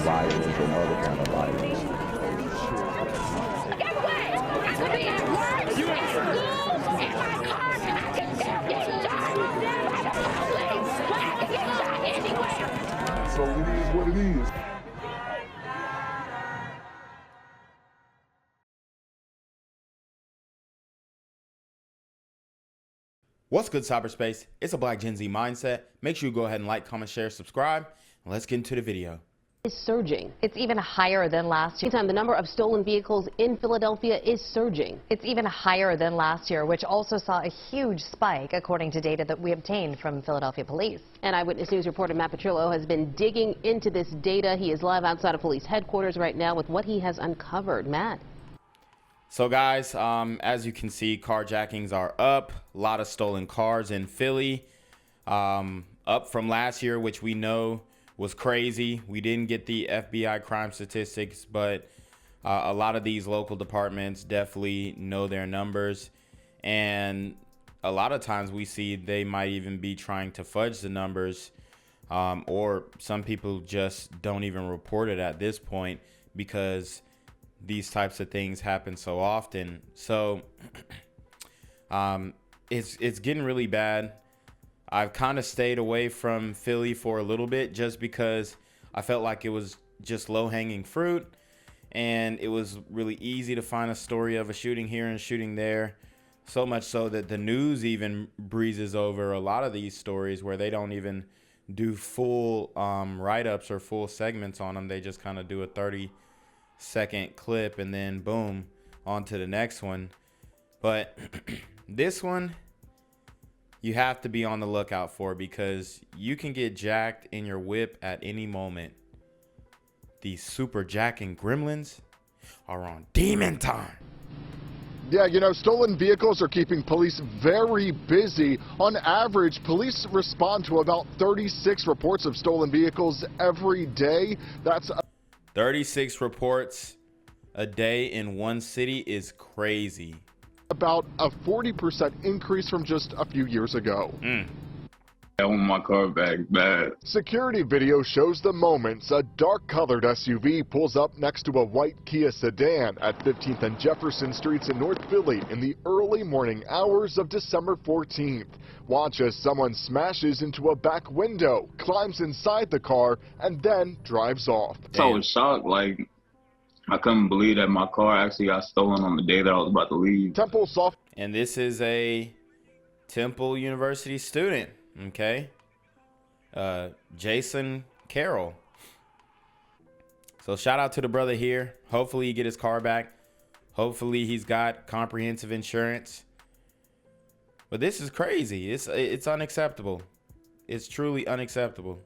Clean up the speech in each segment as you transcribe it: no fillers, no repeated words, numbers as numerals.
violence and other kind of violence. Get away! I could be at work, at school, in my car, I can still get shot by the police. I can get shot anywhere. So it is what it is. What's good, cyberspace? It's a Black Gen Z mindset. Make sure you go ahead and like, comment, share, subscribe, and let's get into the video. Is surging. It's even higher than last year. Meantime, the number of stolen vehicles in Philadelphia is surging. It's even higher than last year, which also saw a huge spike, according to data that we obtained from Philadelphia police. And Eyewitness News reporter Matt Petrillo has been digging into this data. He is live outside of police headquarters right now with what he has uncovered. Matt. So guys, as you can see, carjackings are up. A lot of stolen cars in Philly, up from last year, which we know was crazy. We didn't get the FBI crime statistics, but a lot of these local departments definitely know their numbers. And a lot of times we see they might even be trying to fudge the numbers, or some people just don't even report it at this point because these types of things happen so often. So it's getting really bad. I've kind of stayed away from Philly for a little bit just because I felt like it was just low-hanging fruit, and it was really easy to find a story of a shooting here and shooting there, so much so that the news even breezes over a lot of these stories where they don't even do full write-ups or full segments on them. They just kind of do a 30-second clip and then boom, on to the next one. But this one you have to be on the lookout for, because you can get jacked in your whip at any moment. These super jacking gremlins are on demon time. Yeah, you know, stolen vehicles are keeping police very busy. On average, police respond to about 36 reports of stolen vehicles every day. That's 36 reports a day in one city is crazy. About a 40% increase from just a few years ago. I want my car back bad. Security video shows the moments a dark-colored SUV pulls up next to a white Kia sedan at 15th and Jefferson Streets in North Philly in the early morning hours of December 14th. Watch as someone smashes into a back window, climbs inside the car, and then drives off. So I was shocked, like, I couldn't believe that my car actually got stolen on the day that I was about to leave. And this is a Temple University student, okay? Jason Carroll. So shout out to the brother here. Hopefully he get his car back. Hopefully he's got comprehensive insurance. But this is crazy. It's unacceptable. It's truly unacceptable.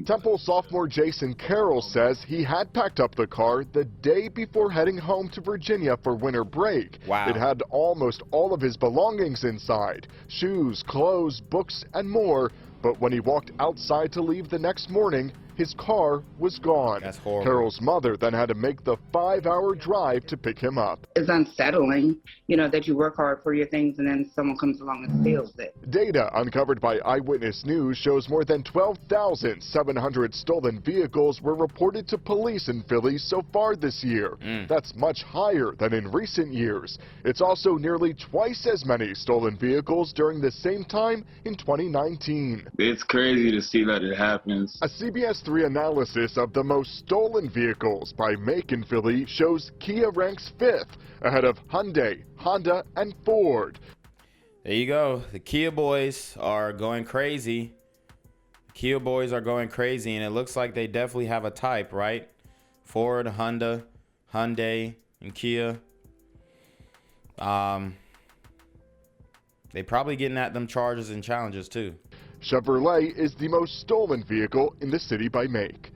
Temple sophomore Jason Carroll says he had packed up the car the day before heading home to Virginia for winter break. Wow. It had almost all of his belongings inside: shoes, clothes, books, and more. But when he walked outside to leave the next morning, his car was gone. That's horrible. Carroll's mother then had to make the 5-hour drive to pick him up. It's unsettling, you know, that you work hard for your things and then someone comes along and steals it. Data uncovered by Eyewitness News shows more than 12,700 stolen vehicles were reported to police in Philly so far this year. That's much higher than in recent years. It's also nearly twice as many stolen vehicles during the same time in 2019. It's crazy to see that it happens. A CBS 3 analysis of the most stolen vehicles by make in Philly shows Kia ranks 5th, ahead of Hyundai, Honda, and Ford. There you go. The Kia boys are going crazy. Kia boys are going crazy, and it looks like they definitely have a type, right? Ford, Honda, Hyundai, and Kia. They probably getting at them charges and challenges too. Chevrolet is the most stolen vehicle in the city by make.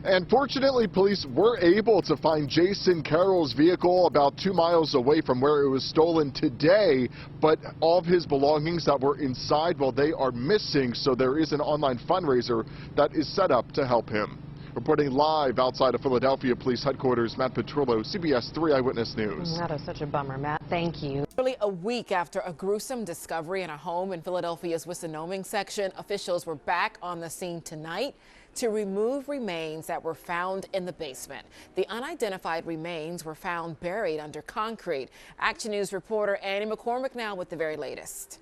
And fortunately, police were able to find Jason Carroll's vehicle about 2 miles away from where it was stolen today, but all of his belongings that were inside, well, they are missing, so there is an online fundraiser that is set up to help him. Reporting live outside of Philadelphia Police Headquarters, Matt Petrillo, CBS 3 Eyewitness News. That is such a bummer, Matt. Thank you. Nearly a week after a gruesome discovery in a home in Philadelphia's Wissinoming section, officials were back on the scene tonight to remove remains that were found in the basement. The unidentified remains were found buried under concrete. Action News reporter Annie McCormick now with the very latest.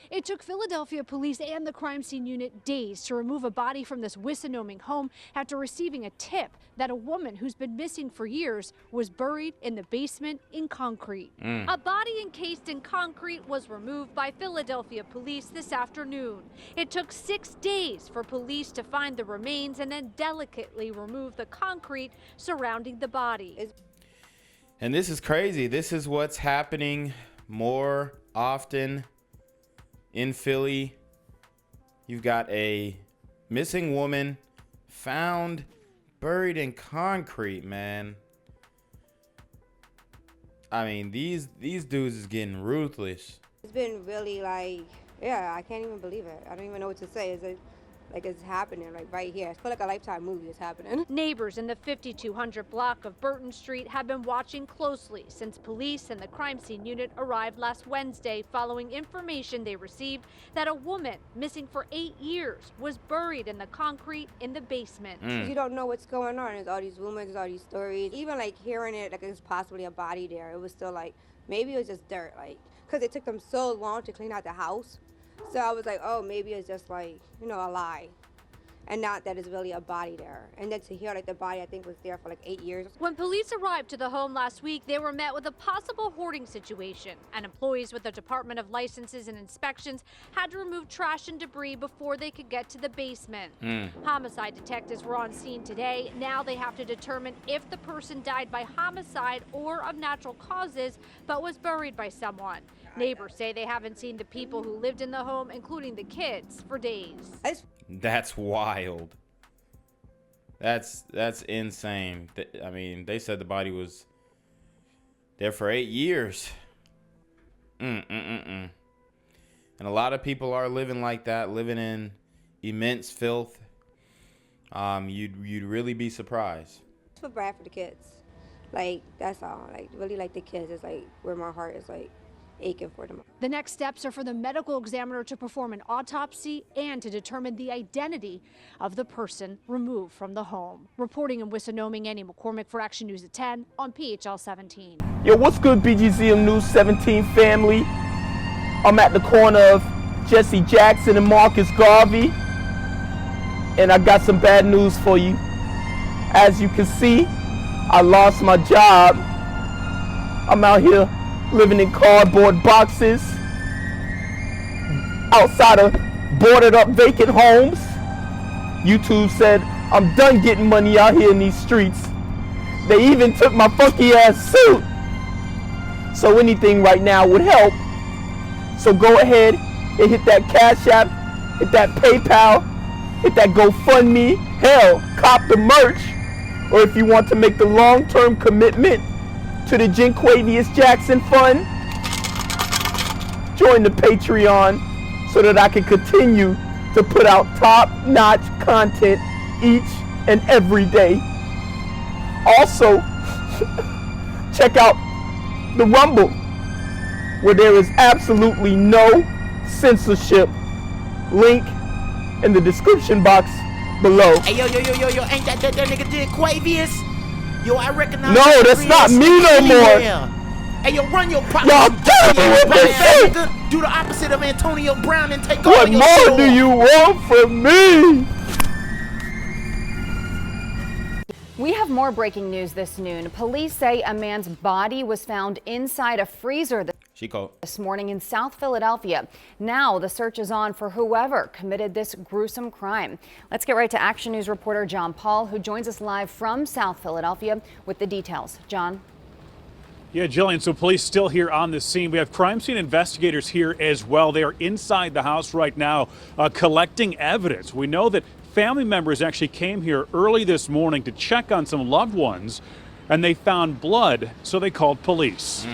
It took Philadelphia police and the crime scene unit days to remove a body from this Wissinoming home after receiving a tip that a woman who's been missing for years was buried in the basement in concrete. A body encased in concrete was removed by Philadelphia police this afternoon. It took 6 days for police to find the remains and then delicately remove the concrete surrounding the body. And this is crazy. This is what's happening more often in Philly. You've got a missing woman found buried in concrete, man. I mean, these dudes is getting ruthless. It's been really like, yeah, I can't even believe it. I don't even know what to say. It's happening like right here. I feel like a Lifetime movie is happening. Neighbors in the 5200 block of Burton Street have been watching closely since police and the crime scene unit arrived last Wednesday following information they received that a woman missing for 8 years was buried in the concrete in the basement. You don't know what's going on. There's all these rumors, there's all these stories. Even like hearing it, like there's possibly a body there. It was still like, maybe it was just dirt, like, because it took them so long to clean out the house. So I was like, oh, maybe it's just like, you know, a lie. And not that it's really a body there. And then to hear like the body, I think, was there for like 8 years. When police arrived to the home last week, they were met with a possible hoarding situation. And employees with the Department of Licenses and Inspections had to remove trash and debris before they could get to the basement. Homicide detectives were on scene today. Now they have to determine if the person died by homicide or of natural causes, but was buried by someone. Neighbors say they haven't seen the people who lived in the home, including the kids, for days. That's wild. That's insane. I mean, they said the body was there for 8 years. And a lot of people are living like that, living in immense filth. You'd really be surprised. It's for bad for the kids. Like, that's all. Like, really, like the kids is like where my heart is like aching for them. The next steps are for the medical examiner to perform an autopsy and to determine the identity of the person removed from the home. Reporting in Wissinoming, Annie McCormick for Action News at 10 on PHL 17. Yo, what's good, BGZM News 17 family? I'm at the corner of Jesse Jackson and Marcus Garvey, and I got some bad news for you. As you can see, I lost my job. I'm out here living in cardboard boxes outside of boarded up vacant homes. YouTube said I'm done getting money out here in these streets. They even took my funky ass suit. So anything right now would help. So go ahead and hit that Cash App, hit that PayPal, hit that GoFundMe. Hell, cop the merch. Or if you want to make the long-term commitment to the Jinquavius Jackson Fund, join the Patreon so that I can continue to put out top-notch content each and every day. Also, check out the Rumble, where there is absolutely no censorship. Link in the description box below. Hey, yo, ain't that nigga Jinquavius? Yo, I recognize. No, that's not me no more. Hey, yo, run your property. Y'all tell me what they say. Do the opposite of Antonio Brown and take What all your more do you want from me? We have more breaking news this noon. Police say a man's body was found inside a freezer this morning in South Philadelphia. Now the search is on for whoever committed this gruesome crime. Let's get right to Action News reporter John Paul, who joins us live from South Philadelphia with the details. John. Yeah, Jillian, so police still here on the scene. We have crime scene investigators here as well. They are inside the house right now collecting evidence. We know that family members actually came here early this morning to check on some loved ones, and they found blood, so they called police.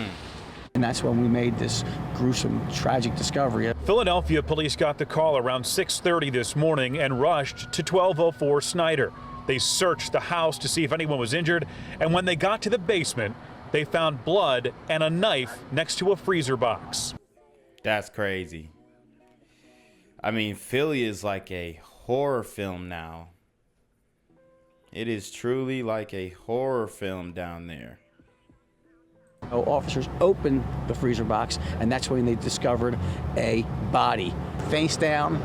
And that's when we made this gruesome, tragic discovery. Philadelphia police got the call around 6:30 this morning and rushed to 1204 Snyder. They searched the house to see if anyone was injured, and when they got to the basement, they found blood and a knife next to a freezer box. That's crazy. I mean, Philly is like a horror film now. It is truly like a horror film down there. Officers opened the freezer box, and that's when they discovered a body. Face down,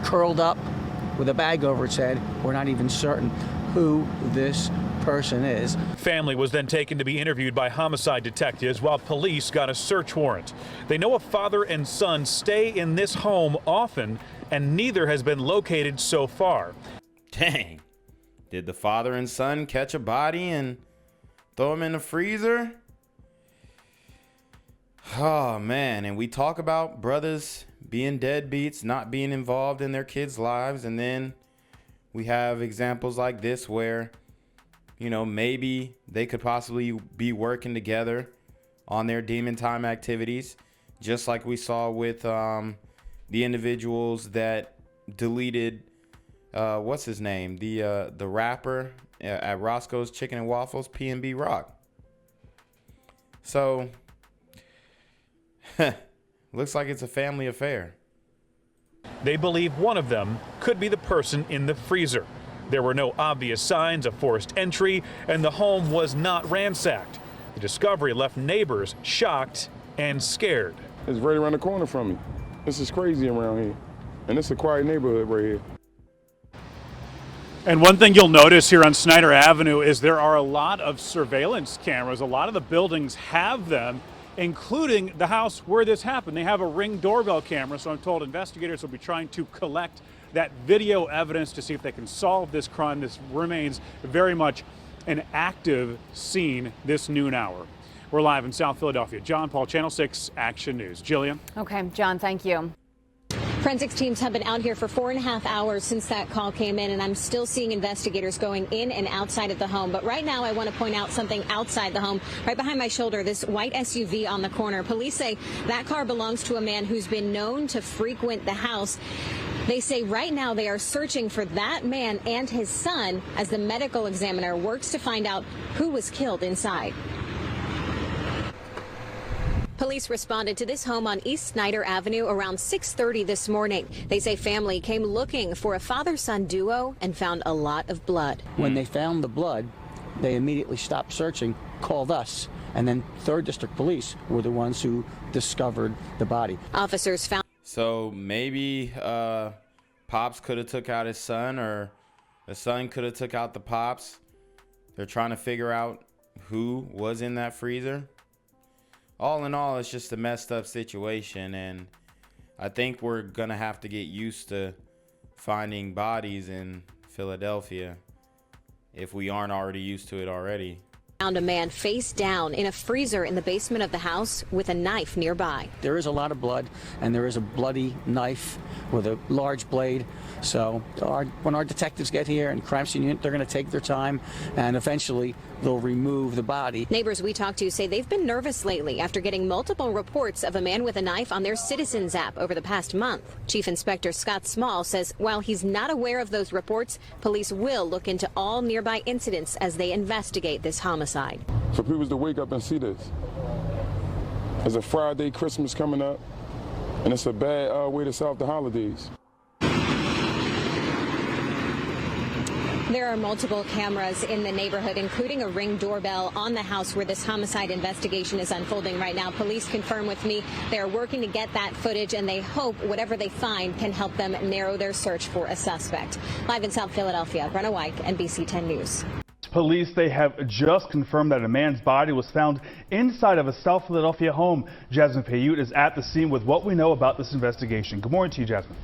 curled up, with a bag over its head. We're not even certain who this person is. Family was then taken to be interviewed by homicide detectives while police got a search warrant. They know a father and son stay in this home often, and neither has been located so far. Dang. Did the father and son catch a body and throw him in the freezer? Oh, man. And we talk about brothers being deadbeats, not being involved in their kids' lives. And then we have examples like this where, you know, maybe they could possibly be working together on their demon time activities, just like we saw with the individuals that deleted, what's his name? The rapper at Roscoe's Chicken and Waffles, P&B Rock. So, looks like it's a family affair. They believe one of them could be the person in the freezer. There were no obvious signs of forced entry, and the home was not ransacked. The discovery left neighbors shocked and scared. It's right around the corner from me. This is crazy around here. And it's a quiet neighborhood right here. And one thing you'll notice here on Snyder Avenue is there are a lot of surveillance cameras. A lot of the buildings have them, including the house where this happened. They have a Ring doorbell camera, so I'm told investigators will be trying to collect that video evidence to see if they can solve this crime. This remains very much an active scene this noon hour. We're live in South Philadelphia. John Paul, Channel 6 Action News. Jillian. Okay, John, thank you. Forensics teams have been out here for 4.5 hours since that call came in, and I'm still seeing investigators going in and outside of the home. But right now, I want to point out something outside the home. Right behind my shoulder, this white SUV on the corner. Police say that car belongs to a man who's been known to frequent the house. They say right now they are searching for that man and his son as the medical examiner works to find out who was killed inside. Police responded to this home on East Snyder Avenue around 6:30 this morning. They say family came looking for a father-son duo and found a lot of blood. When they found the blood, they immediately stopped searching, called us, and then 3rd District Police were the ones who discovered the body. Officers found. So maybe Pops could have took out his son, or the son could have took out the Pops. They're trying to figure out who was in that freezer. All in all, it's just a messed up situation, and I think we're going to have to get used to finding bodies in Philadelphia if we aren't already used to it already. Found a man face down in a freezer in the basement of the house with a knife nearby. There is a lot of blood, and there is a bloody knife with a large blade. So when our detectives get here and crime scene unit, they're going to take their time, and eventually they'll remove the body. Neighbors we talked to say they've been nervous lately after getting multiple reports of a man with a knife on their Citizens app over the past month. Chief Inspector Scott Small says while he's not aware of those reports, police will look into all nearby incidents as they investigate this homicide. For people to wake up and see this. It's a Friday, Christmas coming up, and it's a bad way to start the holidays. There are multiple cameras in the neighborhood, including a Ring doorbell on the house where this homicide investigation is unfolding right now. Police confirm with me they are working to get that footage, and they hope whatever they find can help them narrow their search for a suspect. Live in South Philadelphia, Brenna White, NBC 10 News. Police, they have just confirmed that a man's body was found inside of a South Philadelphia home. Jasmine Payute is at the scene with what we know about this investigation. Good morning to you, Jasmine.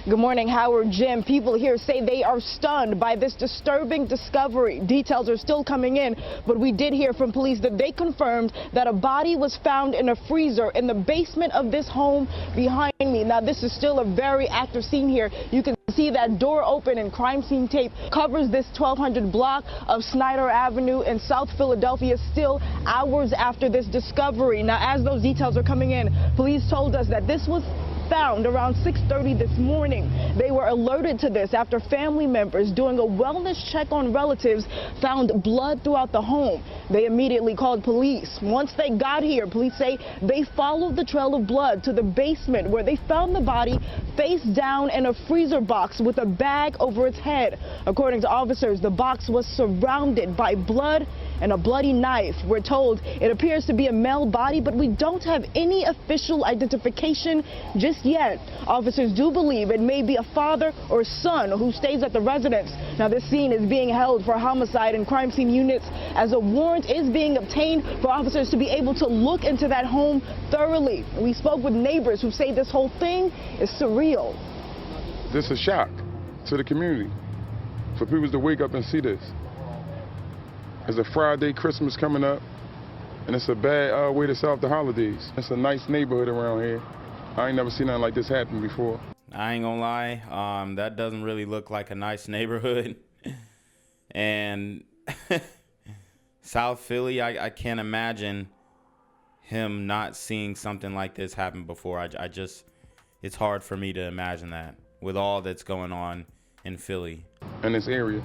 Good morning, Howard, Jim. People here say they are stunned by this disturbing discovery. Details are still coming in, but we did hear from police that they confirmed that a body was found in a freezer in the basement of this home behind me. Now, this is still a very active scene here. You can see see that door open and crime scene tape covers this 1200 block of Snyder Avenue in South Philadelphia still hours after this discovery. Now, as those details are coming in, police told us that this was found around 6:30 this morning. They were alerted to this after family members doing a wellness check on relatives found blood throughout the home. They immediately called police. Once they got here, police say they followed the trail of blood to the basement where they found the body face down in a freezer box with a bag over its head. According to officers, the box was surrounded by blood and a bloody knife. We're told it appears to be a male body, but we don't have any official identification just yet. Officers do believe it may be a father or son who stays at the residence. Now, this scene is being held for homicide and crime scene units as a warrant is being obtained for officers to be able to look into that home thoroughly. We spoke with neighbors who say this whole thing is surreal. This is a shock to the community for people to wake up and see this. It's a Friday, Christmas coming up, and it's a bad way to start the holidays. It's a nice neighborhood around here. I ain't never seen nothing like this happen before. I ain't gonna lie, that doesn't really look like a nice neighborhood. And South Philly, I can't imagine him not seeing something like this happen before. It's hard for me to imagine that with all that's going on in Philly. In this area.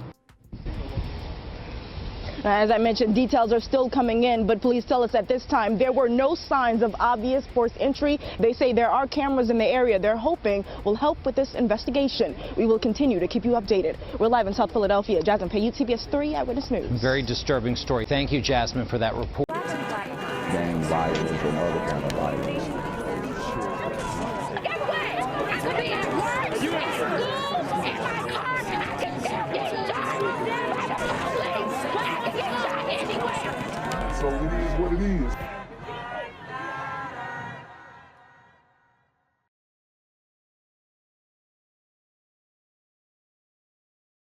As I mentioned, details are still coming in, but police tell us at this time there were no signs of obvious forced entry. They say there are cameras in the area they're hoping will help with this investigation. We will continue to keep you updated. We're live in South Philadelphia. Jasmine Payute, CBS 3 Eyewitness News. Very disturbing story. Thank you, Jasmine, for that report. Gang violence and other kind of violence. So it is what it is.